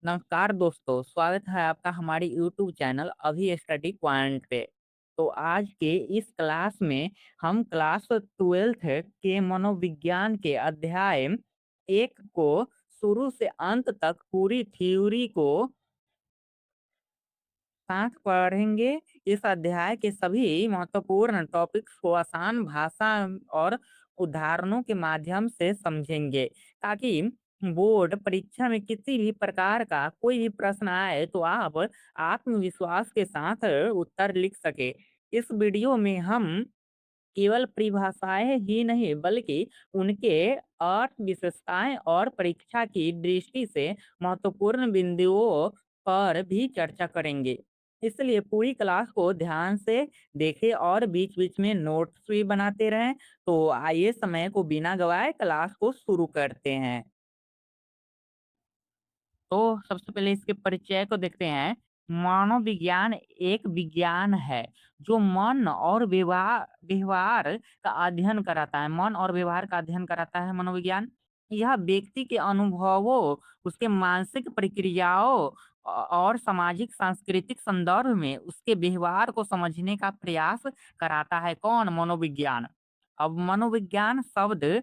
नमस्कार दोस्तों, स्वागत है आपका हमारे यूट्यूब चैनल अभी स्टडी पॉइंट पे। तो आज के इस क्लास में हम क्लास 12th के मनोविज्ञान के अध्याय 1 को शुरू से अंत तक पूरी थ्योरी को साथ पढ़ेंगे। इस अध्याय के सभी महत्वपूर्ण टॉपिक्स को आसान भाषा और उदाहरणों के माध्यम से समझेंगे, ताकि बोर्ड परीक्षा में किसी भी प्रकार का कोई भी प्रश्न आए तो आप आत्मविश्वास के साथ उत्तर लिख सके। इस वीडियो में हम केवल परिभाषाएं ही नहीं बल्कि उनके अर्थ, विशेषताएं और परीक्षा की दृष्टि से महत्वपूर्ण बिंदुओं पर भी चर्चा करेंगे। इसलिए पूरी क्लास को ध्यान से देखें और बीच-बीच में नोट्स भी बनाते रहें। तो आइए समय को बिना गवाए क्लास को शुरू करते हैं। तो सबसे पहले इसके परिचय को देखते हैं। मनोविज्ञान एक विज्ञान है जो मन और व्यवहार का अध्ययन कराता है। मन और व्यवहार का अध्ययन कराता है मनोविज्ञान। यह व्यक्ति के अनुभवों, उसके मानसिक प्रक्रियाओं और सामाजिक सांस्कृतिक संदर्भ में उसके व्यवहार को समझने का प्रयास कराता है। कौन? मनोविज्ञान। अब मनोविज्ञान शब्द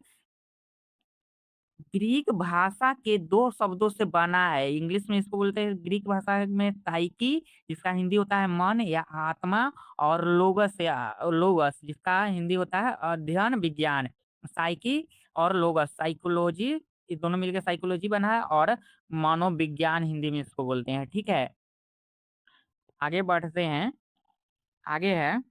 ग्रीक भाषा के 2 शब्दों से बना है। इंग्लिश में इसको बोलते हैं, ग्रीक भाषा में साइकी, जिसका हिंदी होता है मन या आत्मा, और लोगस जिसका हिंदी होता है अध्ययन, विज्ञान। साइकी और लोगस, साइकोलॉजी, ये दोनों मिलकर साइकोलॉजी बना है, और मनोविज्ञान हिंदी में इसको बोलते हैं। ठीक है? आगे बढ़ते हैं। आगे है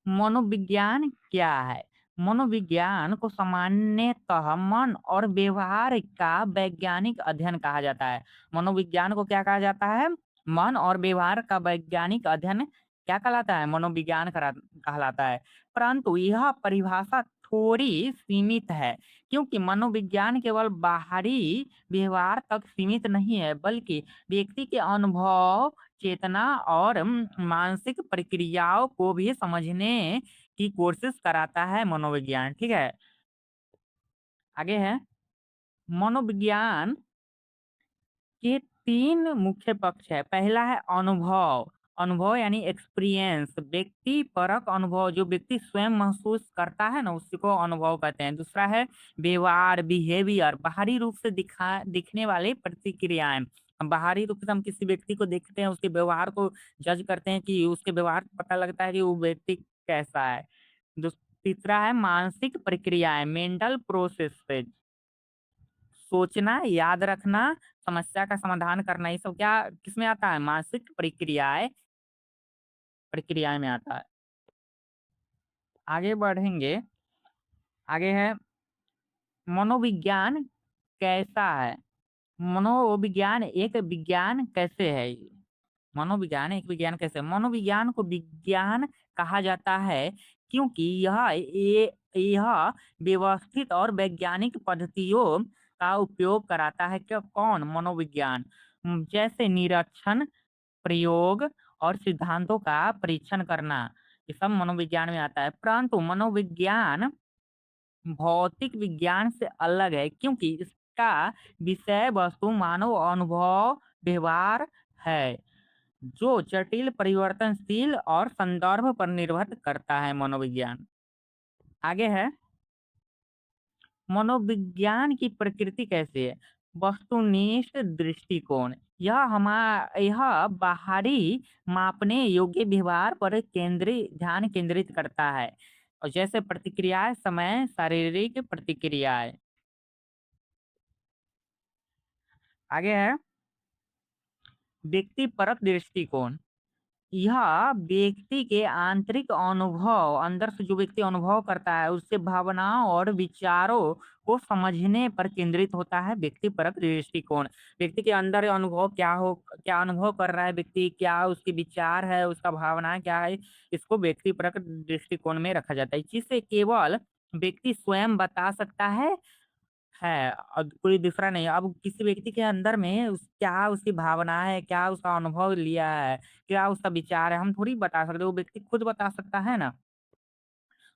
मनोविज्ञान क्या है? मनोविज्ञान को सामान्यतः मन और व्यवहार का वैज्ञानिक अध्ययन कहा जाता है। मनोविज्ञान को क्या कहा जाता है? मन और व्यवहार का वैज्ञानिक अध्ययन क्या कहलाता है? मनोविज्ञान कहलाता है। परंतु यह परिभाषा थोड़ी सीमित है, क्योंकि मनोविज्ञान केवल बाहरी व्यवहार तक सीमित नहीं है, बल्कि व्यक्ति के अनुभव, चेतना और मानसिक प्रक्रियाओं को भी समझने की कोशिश कराता है मनोविज्ञान। ठीक है? आगे है मनोविज्ञान के 3 मुख्य पक्ष है। पहला है अनुभव। अनुभव यानी एक्सपीरियंस, व्यक्ति परक अनुभव, जो व्यक्ति स्वयं महसूस करता है ना, उसी को अनुभव कहते हैं। दूसरा है व्यवहार, बिहेवियर, बाहरी रूप से दिखने वाली प्रतिक्रियाएं। हम बाहरी रूप से हम किसी व्यक्ति को देखते हैं, उसके व्यवहार को जज करते हैं कि उसके व्यवहार से पता लगता है कि वो व्यक्ति कैसा है। तीसरा है मानसिक प्रक्रियाएं, मेंटल प्रोसेस, सोचना, याद रखना, समस्या का समाधान करना, ये सब क्या किसमें आता है? मानसिक प्रक्रियाएँ में आता है। आगे बढ़ेंगे। आगे है मनोविज्ञान कैसा है? मनोविज्ञान एक विज्ञान कैसे है? मनोविज्ञान एक विज्ञान कैसे है? मनोविज्ञान को विज्ञान कहा जाता है क्योंकि यह व्यवस्थित और वैज्ञानिक पद्धतियों का उपयोग कराता है। क्या? कौन? मनोविज्ञान। जैसे निरीक्षण, प्रयोग और सिद्धांतों का परीक्षण करना, ये सब मनोविज्ञान में आता है। परंतु मनोविज्ञान भौतिक विज्ञान से अलग है, क्योंकि इसका विषय वस्तु मानव अनुभव, व्यवहार है, जो जटिल, परिवर्तनशील और संदर्भ पर निर्भर करता है मनोविज्ञान। आगे है मनोविज्ञान की प्रकृति कैसी है? वस्तुनिष्ठ दृष्टिकोण। यह बाहरी मापने योग्य व्यवहार पर ध्यान केंद्रित करता है, और जैसे प्रतिक्रियाएं, समय, शारीरिक प्रतिक्रियाएं। आगे है व्यक्तिपरक दृष्टिकोण। यह व्यक्ति के आंतरिक अनुभव, अंदर से जो व्यक्ति अनुभव करता है, उससे भावनाओं और विचारों को समझने पर केंद्रित होता है व्यक्तिपरक दृष्टिकोण। व्यक्ति के अंदर अनुभव क्या अनुभव कर रहा है व्यक्ति, क्या उसके विचार है, उसका भावनाएं क्या है, इसको व्यक्तिपरक दृष्टिकोण में रखा जाता है। जिसे केवल व्यक्ति स्वयं बता सकता है, और कोई दूसरा नहीं। अब किसी व्यक्ति के अंदर में क्या उसकी भावना है, क्या उसका अनुभव लिया है, क्या उसका विचार है, हम थोड़ी बता सकते, वो व्यक्ति खुद बता सकता है ना।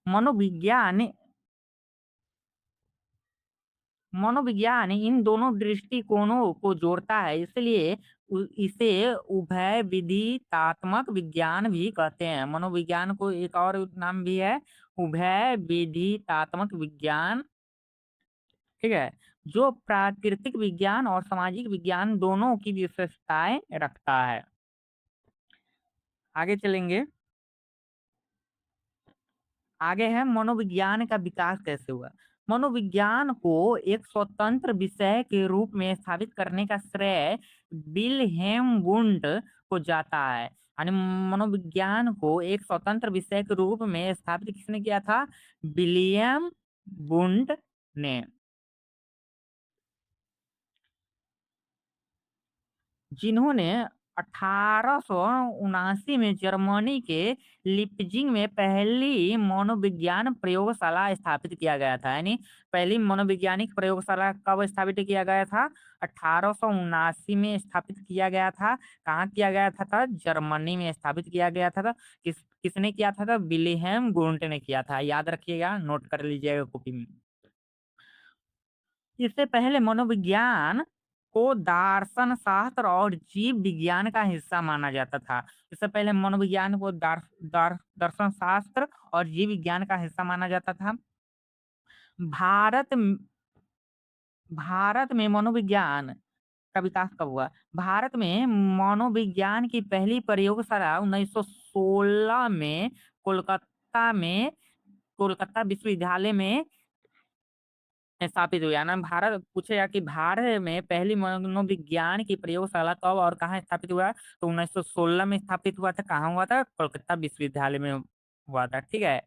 मनोविज्ञान मनोविज्ञान इन दोनों दृष्टिकोणों को जोड़ता है, इसलिए इसे उभय विदितात्मक विज्ञान भी कहते हैं। मनोविज्ञान को एक और नाम भी है उभय विदितात्मक विज्ञान, ठीक है, जो प्राकृतिक विज्ञान और सामाजिक विज्ञान दोनों की विशेषताएं रखता है। आगे चलेंगे। आगे है मनोविज्ञान का विकास कैसे हुआ। मनोविज्ञान को एक स्वतंत्र विषय के रूप में स्थापित करने का श्रेय विल्हेम वुंड को जाता है। यानी मनोविज्ञान को एक स्वतंत्र विषय के रूप में स्थापित किसने किया था? विलियम वुंड ने। जिन्होंने 1879 में जर्मनी के लिप्जिंग में पहली मनोविज्ञान प्रयोगशाला स्थापित किया गया था। यानी पहली मनोवैज्ञानिक प्रयोगशाला कब स्थापित किया गया था? 1879 में स्थापित किया गया था। कहाँ किया गया था? जर्मनी में स्थापित किया गया था। किसने किया था? विल्हेम वुंड ने किया था। याद रखिएगा, नोट कर लीजिएगा कॉपी में। इससे पहले मनोविज्ञान को दर्शन शास्त्र और जीव विज्ञान का हिस्सा माना जाता था। इससे पहले मनोविज्ञान को दर्शन शास्त्र और जीव विज्ञान का हिस्सा माना जाता था। भारत भारत में मनोविज्ञान का विकास कब हुआ? भारत में मनोविज्ञान की पहली प्रयोगशाला 1916 में कोलकाता में कोलकाता विश्वविद्यालय में स्थापित हुआ ना। भारत पूछेगा कि भारत में पहली मनोविज्ञान की प्रयोगशाला कब और कहाँ स्थापित हुआ? तो 1916 में स्थापित हुआ था। कहाँ हुआ था? कोलकाता विश्वविद्यालय में हुआ था। ठीक है,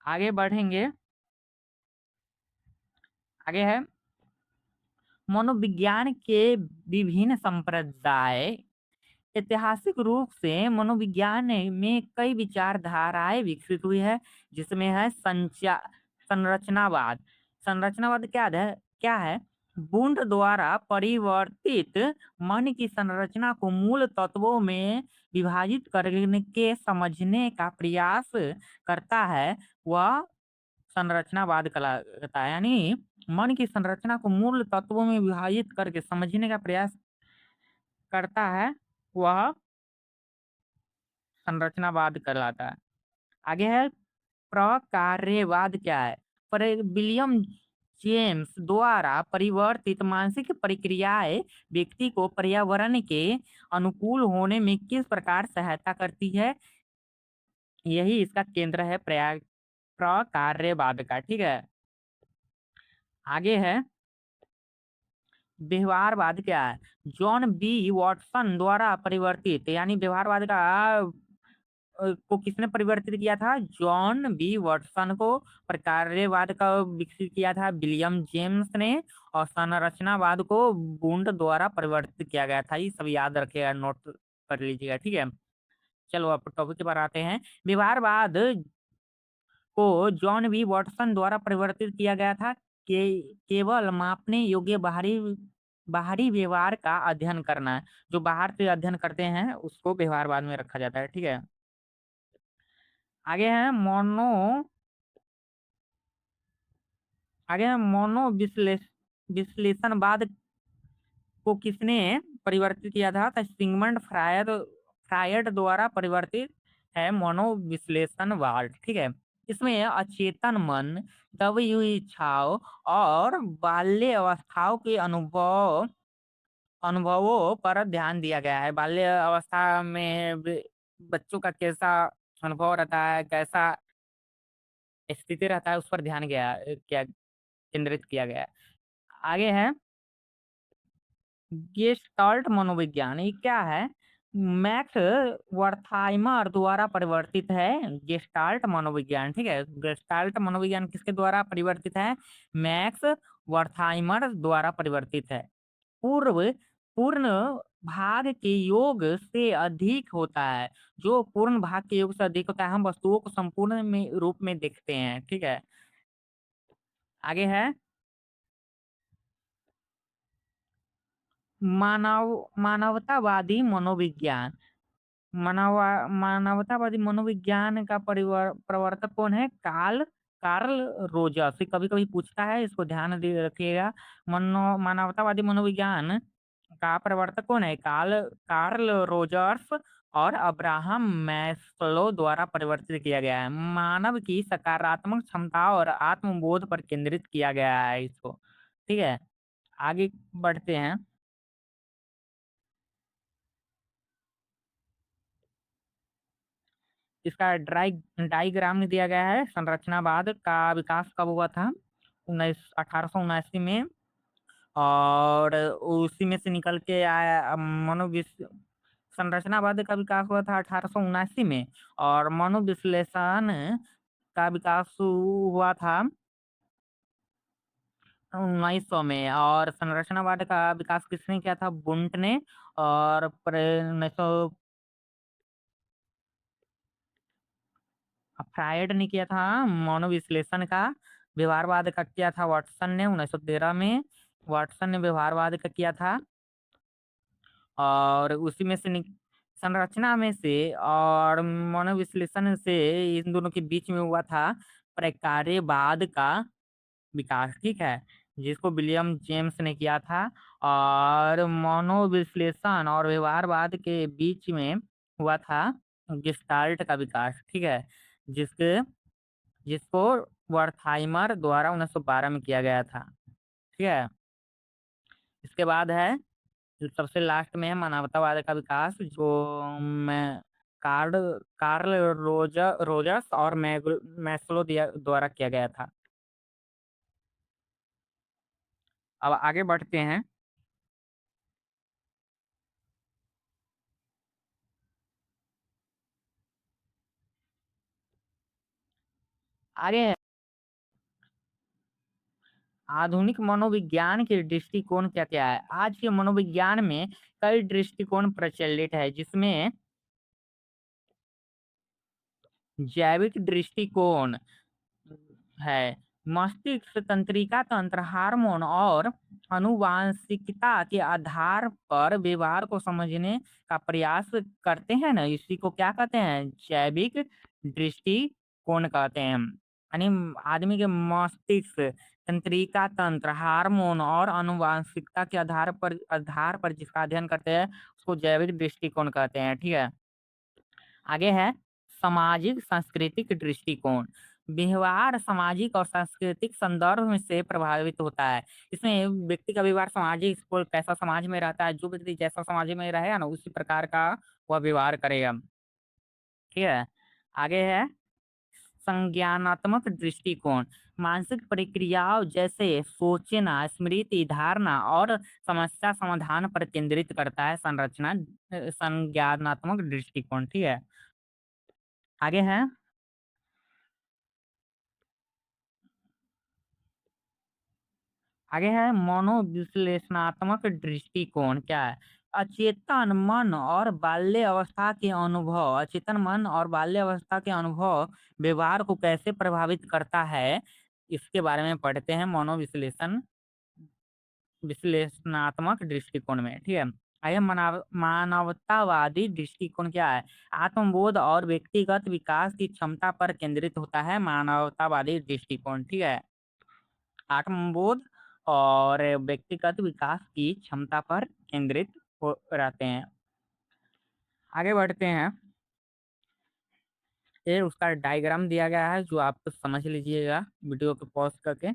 आगे बढ़ेंगे। आगे है मनोविज्ञान के विभिन्न संप्रदाय। ऐतिहासिक रूप से मनोविज्ञान में कई विचारधाराएं विकसित हुई है, जिसमें है संरचनावाद। संरचनावाद क्या है? वुंड द्वारा परिवर्तित मन की संरचना को मूल तत्वों में विभाजित करने के समझने का प्रयास करता है, वह संरचनावाद कहलाता है। यानी मन की संरचना को मूल तत्वों में विभाजित करके समझने का प्रयास करता है, वह संरचनावाद कहलाता है। आगे है प्रकार्यवाद क्या है? पर विलियम जेम्स द्वारा परिवर्तित मानसिक प्रक्रियाएं व्यक्ति को पर्यावरण के अनुकूल होने में किस प्रकार सहायता करती है, यही इसका केंद्र है प्रकार्यवाद का। ठीक है, आगे है व्यवहारवाद क्या है? जॉन बी वॉटसन द्वारा परिवर्तित, यानी व्यवहारवाद का को किसने परिवर्तित किया था? जॉन बी वॉटसन को। प्रकार्यवाद का विकसित किया था विलियम जेम्स ने। और संरचनावाद को वुंड द्वारा परिवर्तित किया गया था। ये सब याद रखिएगा, नोट कर लीजिएगा। ठीक है, चलो अब टॉपिक पर आते हैं। व्यवहारवाद को जॉन बी वॉटसन द्वारा परिवर्तित किया गया था। केवल मापने योग्य बाहरी बाहरी व्यवहार का अध्ययन करना है। जो बाहर से अध्ययन करते हैं उसको व्यवहारवाद में रखा जाता है। ठीक है, आगे है विश्लेषणवाद को किसने परिवर्तित किया था? तो सिगमंड फ्रायड द्वारा परिवर्तित है मनोविश्लेषणवाद। ठीक है, इसमें अचेतन मन, दबी हुई इच्छाओं और बाल्य अवस्थाओं के अनुभवों पर ध्यान दिया गया है। बाल्य अवस्था में बच्चों का कैसा अनुभव रहता है, कैसा स्थिति रहता है, उस पर ध्यान क्या केंद्रित किया गया है। आगे है गेस्टाल्ट मनोविज्ञान। ये क्या है? मैक्स वर्थाइमर द्वारा परिवर्तित है गेस्टाल्ट मनोविज्ञान। ठीक है, गेस्टाल्ट मनोविज्ञान किसके द्वारा परिवर्तित है? मैक्स वर्थाइमर द्वारा परिवर्तित है। पूर्व पूर्ण भाग के योग से अधिक होता है। जो पूर्ण भाग के योग से अधिक होता है, हम वस्तुओं को संपूर्ण में रूप में देखते हैं। ठीक है, आगे है मानवतावादी मनोविज्ञान। मानवतावादी मनोविज्ञान का प्रवर्तक कौन है? कार्ल कार्ल रोजर्स कभी-कभी पूछता है, इसको ध्यान दे रखिएगा। मानवतावादी मनोविज्ञान का प्रवर्तक कौन है? कार्ल रोजर्स और अब्राहम मैस्लो द्वारा परिवर्तित किया गया है। मानव की सकारात्मक क्षमता और आत्मबोध पर केंद्रित किया गया है इसको। ठीक है? आगे बढ़ते हैं। इसका डायग्राम दिया गया है। संरचनावाद का विकास कब हुआ था? 1879 में। और उसी में से निकल के आया मनोविश्व संरचनावाद का विकास हुआ था 1879 में। और मनोविश्लेषण का विकास हुआ था 1900 में। और संरचनावाद का विकास किसने किया था? वुंट ने। और 1900 फ्रायड ने किया था। मनोविश्लेषण का व्यवहारवाद का किया था वाटसन ने 1913 में। वाटसन ने व्यवहारवाद का किया था। और उसी में से संरचना में से और मनोविश्लेषण से इन दोनों के बीच में हुआ था प्रकार्यवाद का विकास। ठीक है? जिसको विलियम जेम्स ने किया था। और मनोविश्लेषण और व्यवहारवाद के बीच में हुआ था गेस्टाल्ट का विकास। ठीक है? जिसके जिसको वर्थाइमर द्वारा 1912 में किया गया था। ठीक है? इसके बाद है जो सबसे लास्ट में है मानवतावाद का विकास, जो मैं कार्ल कार्ल रोजर्स और मैस्लो द्वारा किया गया था। अब आगे बढ़ते हैं। आगे आधुनिक मनोविज्ञान के दृष्टिकोण क्या क्या है? आज के मनोविज्ञान में कई दृष्टिकोण प्रचलित है, जिसमें जैविक दृष्टिकोण है। मस्तिष्क तंत्रिका तंत्र हार्मोन और आनुवांशिकता के आधार पर व्यवहार को समझने का प्रयास करते हैं ना, इसी को क्या कहते हैं? जैविक दृष्टिकोण कहते हैं। यानी आदमी के मस्तिष्क तंत्रिका तंत्र हार्मोन और आनुवांशिकता के आधार पर जिसका अध्ययन करते हैं उसको जैविक दृष्टिकोण कहते हैं। ठीक है? आगे है सामाजिक सांस्कृतिक दृष्टिकोण। व्यवहार सामाजिक और सांस्कृतिक संदर्भ में से प्रभावित होता है। इसमें व्यक्ति का व्यवहार सामाजिक, कोई कैसा समाज में रहता है, जो व्यक्ति जैसा समाज में रहेगा ना उसी प्रकार का वह व्यवहार करेगा। ठीक है? आगे है संज्ञानात्मक दृष्टिकोण। मानसिक प्रक्रियाओं जैसे सोचना, स्मृति, धारणा और समस्या समाधान पर केंद्रित करता है संज्ञानात्मक दृष्टिकोण। ठीक है? आगे है मनोविश्लेषणात्मक दृष्टिकोण क्या है? अचेतन मन और बाल्य अवस्था के अनुभव अचेतन मन और बाल्य अवस्था के अनुभव व्यवहार को कैसे प्रभावित करता है, इसके बारे में पढ़ते हैं विश्लेषणात्मक दृष्टिकोण में। ठीक है? आइए मानवतावादी दृष्टिकोण क्या है? आत्मबोध और व्यक्तिगत विकास की क्षमता पर केंद्रित होता है मानवतावादी दृष्टिकोण। ठीक है? आत्मबोध और व्यक्तिगत विकास की क्षमता पर केंद्रित हो रहते हैं। आगे बढ़ते हैं। ये उसका डायग्राम दिया गया है, जो आप समझ लीजिएगा वीडियो को पॉज करके।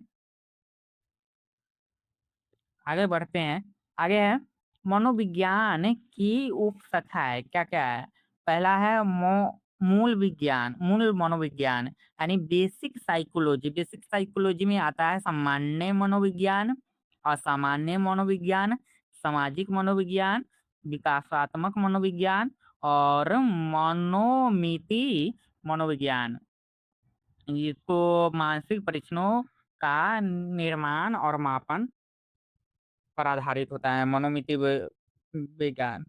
आगे बढ़ते हैं। आगे है मनोविज्ञान की उपशाखाएं क्या क्या है? पहला है मूल मनोविज्ञान, यानी बेसिक साइकोलॉजी। बेसिक साइकोलॉजी में आता है सामान्य मनोविज्ञान, असामान्य मनोविज्ञान, सामाजिक मनोविज्ञान, विकासात्मक मनोविज्ञान और मनोमिति मनोविज्ञान। इसको मानसिक परीक्षणों का निर्माण और मापन पर आधारित होता है मनोमिति विज्ञान।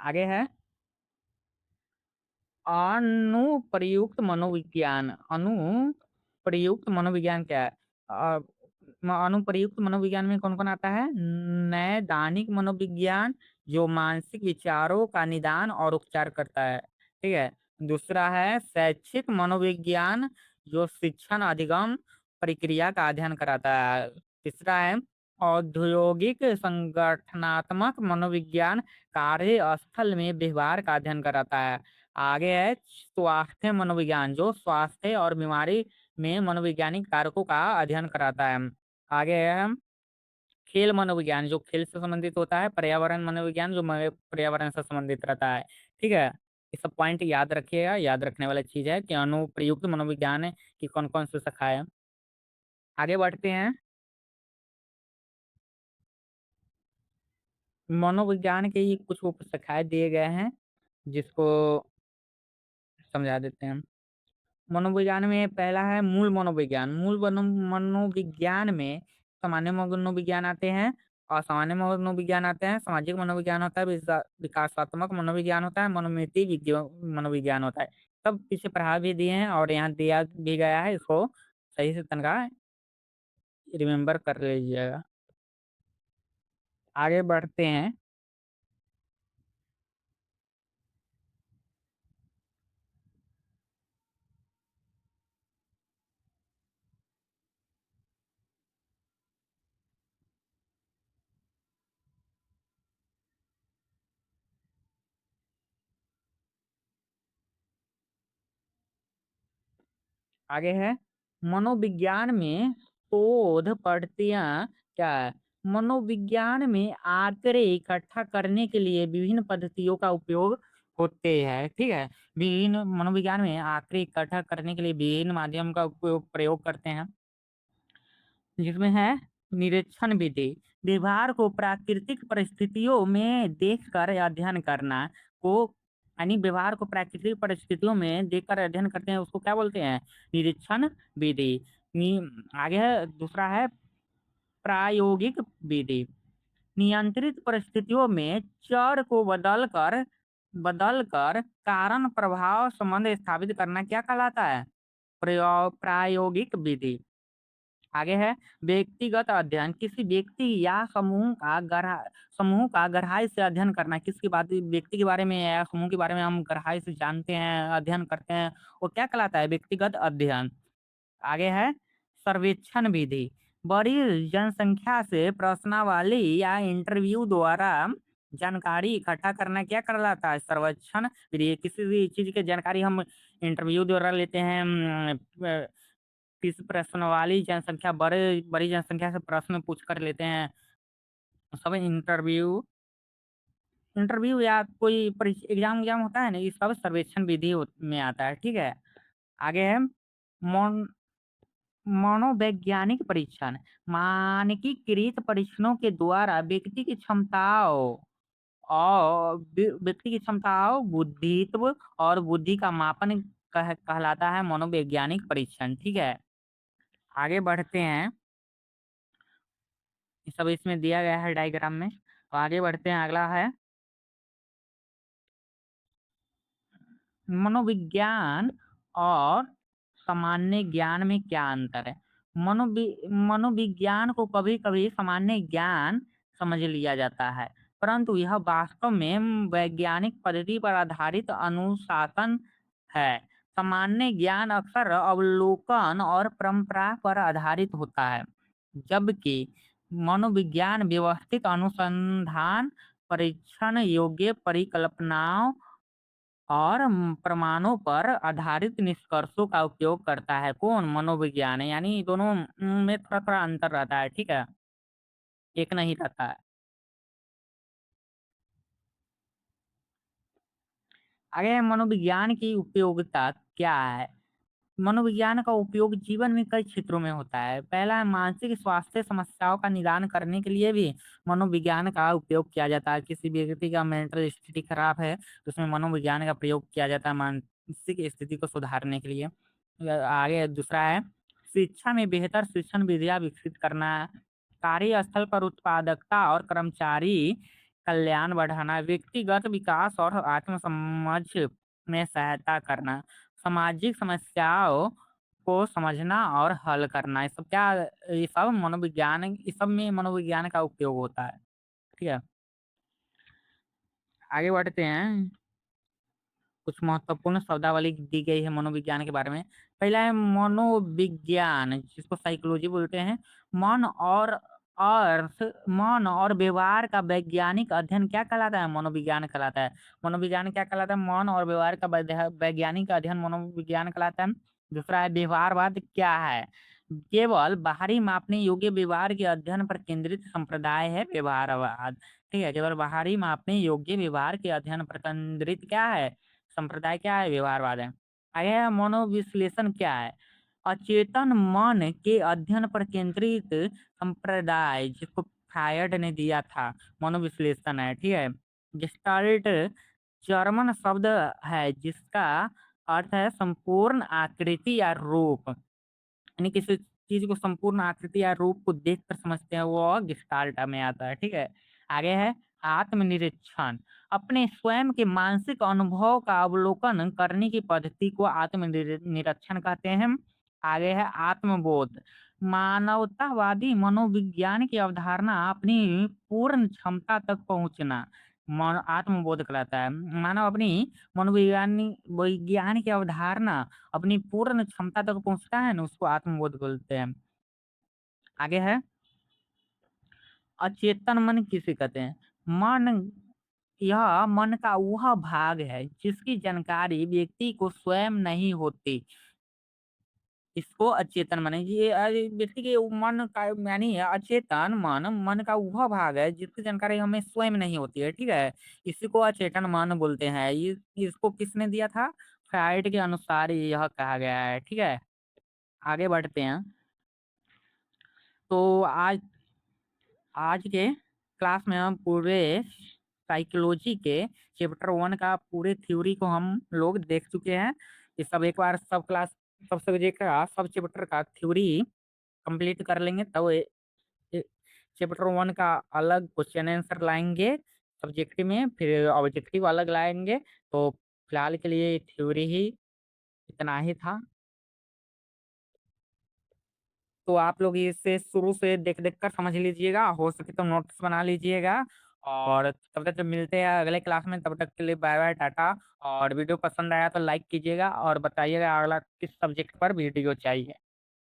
आगे है अनुप्रयुक्त मनोविज्ञान। अनुप्रयुक्त मनोविज्ञान क्या है? अ, अनुप्रयुक्त मनोविज्ञान में कौन कौन आता है? नैदानिक मनोविज्ञान, जो मानसिक विचारों का निदान और उपचार करता है। ठीक है? दूसरा है शैक्षिक मनोविज्ञान, जो शिक्षण अधिगम प्रक्रिया का अध्ययन कराता है। तीसरा है औद्योगिक संगठनात्मक मनोविज्ञान, कार्यस्थल में व्यवहार का अध्ययन कराता है। आगे है स्वास्थ्य मनोविज्ञान, जो स्वास्थ्य और बीमारी में मनोवैज्ञानिक कारकों का अध्ययन कराता है। आगे है खेल मनोविज्ञान, जो खेल से संबंधित होता है। पर्यावरण मनोविज्ञान, जो पर्यावरण से संबंधित रहता है। ठीक है, ये सब पॉइंट याद रखिएगा। याद रखने वाला चीज है कि अनुप्रयुक्त मनोविज्ञान की कौन कौन सी शाखाएं हैं। आगे बढ़ते हैं। मनोविज्ञान के ही कुछ उप शाखाएं दिए गए हैं, जिसको समझा देते हैं। मनोविज्ञान में पहला है मूल मनोविज्ञान। मनोविज्ञान में सामान्य मनोविज्ञान आते हैं, असामान्य मनोविज्ञान आते हैं, सामाजिक मनोविज्ञान होता है, विकासात्मक मनोविज्ञान होता है, मनोमिति मनोविज्ञान होता है। सब पीछे पढ़ा भी दिए हैं और यहाँ दिया भी गया है, इसको सही से तनखा रिमेम्बर कर लीजिएगा। आगे बढ़ते हैं। आगे है मनोविज्ञान में शोध पद्धतियां क्या है। मनोविज्ञान में आंकड़े इकट्ठा करने के लिए विभिन्न पद्धतियों का उपयोग होते हैं। ठीक है, विभिन्न मनोविज्ञान में आंकड़े इकट्ठा करने के लिए विभिन्न माध्यम का उपयोग प्रयोग करते हैं, जिसमें है निरीक्षण विधि, व्यवहार को प्राकृतिक परिस्थितियों में देखकर अध्ययन करना को, यानी व्यवहार को प्राकृतिक परिस्थितियों में देखकर अध्ययन करते हैं, उसको क्या बोलते हैं, निरीक्षण विधि। आगे है दूसरा है प्रायोगिक विधि। नियंत्रित परिस्थितियों में चर को बदलकर बदलकर कारण प्रभाव संबंध स्थापित करना क्या कहलाता है, प्रायोगिक विधि। आगे है व्यक्तिगत अध्ययन। किसी व्यक्ति या समूह का गहराई से अध्ययन करना। किसकी बात, व्यक्ति के बारे में या समूह के बारे में हम गहराई से जानते हैं, अध्ययन करते हैं, वो क्या कहलाता है, व्यक्तिगत अध्ययन। आगे है सर्वेक्षण विधि। बड़ी जनसंख्या से प्रश्नावली या इंटरव्यू द्वारा जानकारी इकट्ठा करना क्या कहलाता है, सर्वेक्षण विधि। किसी भी चीज की जानकारी हम इंटरव्यू द्वारा लेते हैं। किस प्रश्न वाली जनसंख्या, बड़ी जनसंख्या से प्रश्न पूछ कर लेते हैं, सब इंटरव्यू इंटरव्यू या कोई एग्जाम एग्जाम होता है ना, ये सब सर्वेक्षण विधि में आता है। ठीक है, आगे है मोन मनोवैज्ञानिक परीक्षण। मानकीकृत परीक्षणों के द्वारा व्यक्ति की क्षमताओं, बुद्धित्व और बुद्धि का मापन कहलाता है मनोवैज्ञानिक परीक्षण। ठीक है, आगे बढ़ते हैं। ये सब इसमें दिया गया है डायग्राम में। तो आगे बढ़ते हैं, अगला है मनोविज्ञान और सामान्य ज्ञान में क्या अंतर है। मनोविज्ञान को कभी कभी सामान्य ज्ञान समझ लिया जाता है, परंतु यह वास्तव में वैज्ञानिक पद्धति पर आधारित अनुशासन है। सामान्य ज्ञान अक्सर अवलोकन और परंपरा पर आधारित होता है, जबकि मनोविज्ञान व्यवस्थित अनुसंधान, परीक्षण योग्य परिकल्पनाओं और प्रमाणों पर आधारित निष्कर्षों का उपयोग करता है। कौन, मनोविज्ञान है, यानी दोनों में थोड़ा थोड़ा अंतर रहता है। ठीक है, एक नहीं रहता है। आगे है मनोविज्ञान की उपयोगिता क्या है। मनोविज्ञान का उपयोग जीवन में कई क्षेत्रों में होता है। पहला है मानसिक स्वास्थ्य समस्याओं का निदान करने के लिए भी मनोविज्ञान का उपयोग किया जाता है। किसी व्यक्ति का मेंटल स्थिति खराब है तो उसमें मनोविज्ञान का प्रयोग किया जाता है मानसिक स्थिति को सुधारने के लिए। आगे दूसरा है शिक्षा में बेहतर शिक्षण विधियां विकसित करना, कार्यस्थल पर उत्पादकता और कर्मचारी कल्याण बढ़ाना, व्यक्तिगत विकास और आत्मसमझ में सहायता करना, सामाजिक समस्याओं को समझना और हल करना। ये सब मनोविज्ञान, इस सब में मनोविज्ञान का उपयोग होता है। ठीक है, आगे बढ़ते हैं। कुछ महत्वपूर्ण शब्दावली दी गई है मनोविज्ञान के बारे में। पहला है मनोविज्ञान, जिसको साइकोलॉजी बोलते हैं। मन और अर्थ मन और व्यवहार का वैज्ञानिक अध्ययन क्या कहलाता है? मनोविज्ञान कहलाता है। मनोविज्ञान क्या कहलाता है? मन और व्यवहार का वैज्ञानिक अध्ययन मनोविज्ञान कहलाता है। दूसरा है व्यवहारवाद क्या है? केवल बाहरी मापने योग्य व्यवहार के अध्ययन पर केंद्रित संप्रदाय है व्यवहारवाद। ठीक है, केवल बाहरी मापने योग्य व्यवहार के अध्ययन पर केंद्रित क्या है? संप्रदाय क्या है? व्यवहारवाद है। आगे है मनोविश्लेषण क्या है? अचेतन मन के अध्ययन पर केंद्रित संप्रदाय, जिसको फ्रायड ने दिया था, मनोविश्लेषण है। ठीक है। गेस्टाल्ट जर्मन शब्द है जिसका अर्थ है संपूर्ण आकृति या रूप, यानी किसी चीज को संपूर्ण आकृति या रूप को देखकर समझते हैं, वो गेस्टाल्ट में आता है। ठीक है। आगे है आत्मनिरीक्षण। अपने स्वयं के मानसिक अनुभव का अवलोकन करने की पद्धति को आत्मनिरीक्षण कहते हैं। आगे है आत्मबोध। मानवतावादी मनोविज्ञान की अवधारणा अपनी पूर्ण क्षमता तक पहुंचना आत्मबोध कहलाता है। मानव अपनी मनोविज्ञान विज्ञान की अवधारणा अपनी पूर्ण क्षमता तक पहुँचता है ना, उसको आत्मबोध बोलते हैं। आगे है अचेतन मन किसे कहते हैं? मन यह मन का वह भाग है जिसकी जानकारी व्यक्ति को स्वयं नहीं होती। इसको अचेतन मन ये व्यक्ति के मन का यानी अचेतन मन मन का वह भाग है जिसकी जानकारी हमें स्वयं नहीं होती है। ठीक है। इसी को अचेतन मन बोलते हैं। ये इसको किसने दिया था? फ्राइड के अनुसार यह कहा गया है। ठीक है। आगे बढ़ते हैं। तो आज के क्लास में हम पूरे साइकोलॉजी के चैप्टर 1 का पूरे थ्योरी को हम लोग देख चुके हैं। ये सब एक बार सब सब्जेक्ट का सब चैप्टर का थ्योरी कंप्लीट कर लेंगे, तब चैप्टर 1 का अलग क्वेश्चन आंसर लाएंगे सब्जेक्टिव में, फिर ऑब्जेक्टिव अलग लाएंगे। तो फिलहाल के लिए थ्योरी ही इतना ही था। तो आप लोग इसे शुरू से देख देख कर समझ लीजिएगा, हो सके तो नोट्स बना लीजिएगा। और तब तक जब मिलते हैं अगले क्लास में, तब तक के लिए बाय बाय टाटा। और वीडियो पसंद आया तो लाइक कीजिएगा और बताइएगा अगला किस सब्जेक्ट पर वीडियो चाहिए।